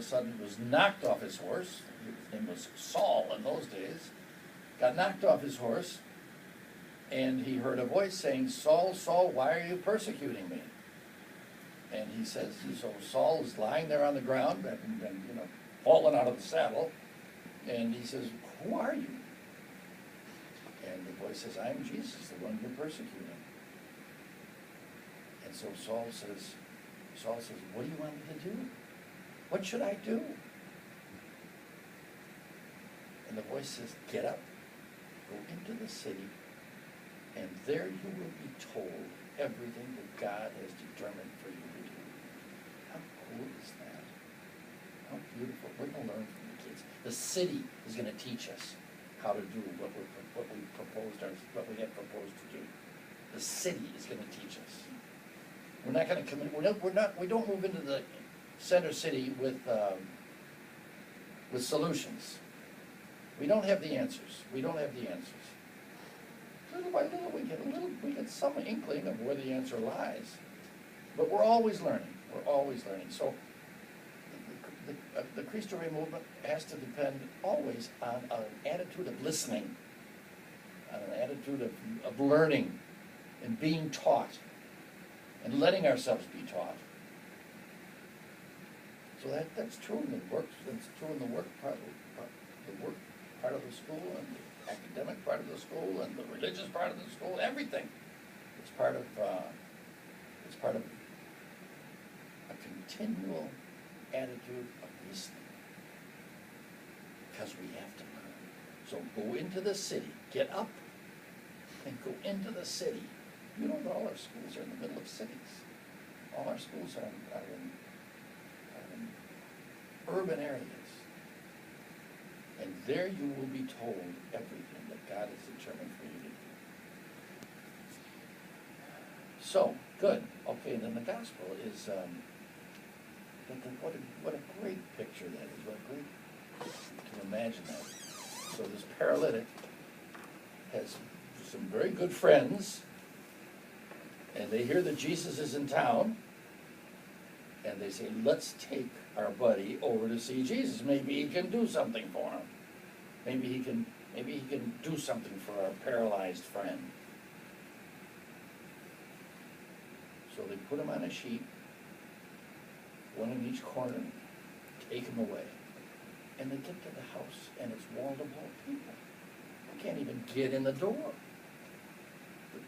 a sudden was knocked off his horse. His name was Saul in those days. Got knocked off his horse, and he heard a voice saying, "Saul, Saul, why are you persecuting me?" And he says, so Saul is lying there on the ground, and fallen out of the saddle, and he says, "Who are you?" And the voice says, "I am Jesus, the one you're persecuting." And so Saul says, "What do you want me to do? What should I do?" And the voice says, "Get up, go into the city, and there you will be told everything that God has determined for you to do." How cool is that? How beautiful. We're going to learn from the kids. The city is going to teach us how to do what we have proposed to do. The city is going to teach us. We're not going to come in. We don't move into the center city with solutions. We don't have the answers. We don't have the answers. Little by little, we get some inkling of where the answer lies. But we're always learning. We're always learning. So the Cristo Rey movement has to depend always on an attitude of listening, on an attitude of learning and being taught and letting ourselves be taught. So that's true in the work. That's true in the work part of the school, and the academic part of the school, and the religious part of the school. Everything. It's part of a continual attitude of listening, because we have to learn. So go into the city. Get up and go into the city. You know that all our schools are in the middle of cities. All our schools are in urban areas. And there you will be told everything that God has determined for you to do. So, good. Okay, and then the gospel is, what a great picture that is. What a great, you can imagine that. So this paralytic has some very good friends, and they hear that Jesus is in town, and they say, "Let's take our buddy over to see Jesus. Maybe he can do something for him. Maybe he can do something for our paralyzed friend." So they put him on a sheet, one in each corner, take him away. And they get to the house, and it's wall-to-wall people. They can't even get in the door.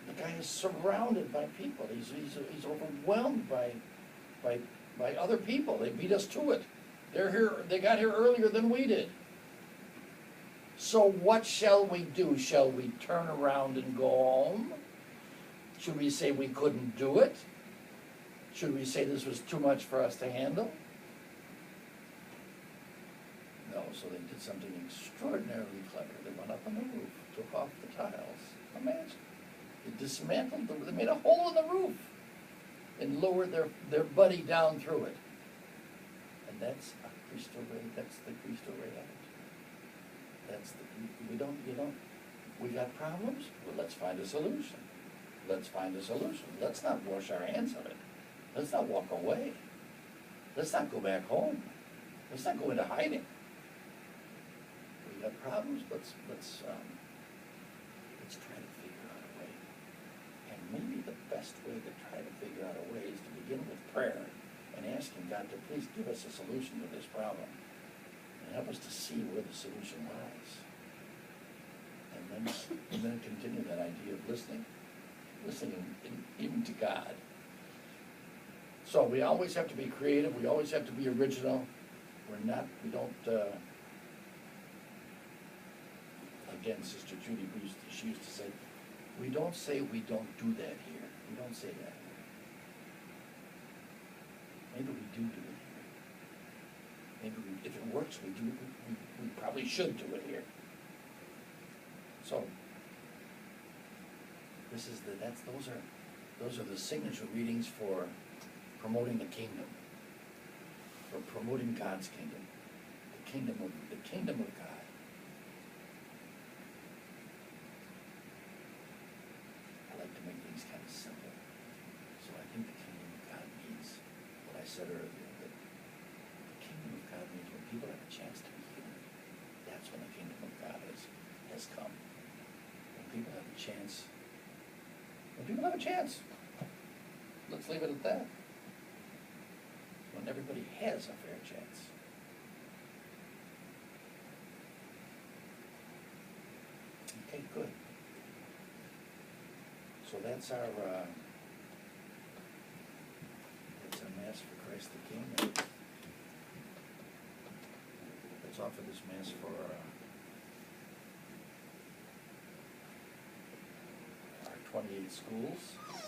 The guy is surrounded by people. He's overwhelmed by other people. They beat us to it. They're here. They got here earlier than we did. So what shall we do? Shall we turn around and go home? Should we say we couldn't do it? Should we say this was too much for us to handle? No, so they did something extraordinarily clever. They went up on the roof, took off the tiles. Imagine. They dismantled they made a hole in the roof and lowered their buddy down through it. And that's the Cristo Rey attitude. We got problems? Well, let's find a solution. Let's not wash our hands of it. Let's not walk away. Let's not go back home. Let's not go into hiding. We got problems. Let's try to figure out a way. And maybe the best way to try to figure out a way is to begin with prayer and asking God to please give us a solution to this problem and help us to see where the solution lies. And then continue that idea of listening even to God. So we always have to be creative. We always have to be original. Again, Sister Judy, she used to say, we don't say we don't do that here. We don't say that here. Maybe we do it here. Maybe if it works, we probably should do it here. So those are the signature readings for promoting the kingdom, for promoting God's kingdom, the kingdom of God. I like to make things kind of simple. So I think the kingdom of God means what I said earlier, that the kingdom of God chance. When people have a chance, let's leave it at that. When everybody has a fair chance. Okay, good. So that's our Mass for Christ the King. Let's offer this Mass for our 28 schools.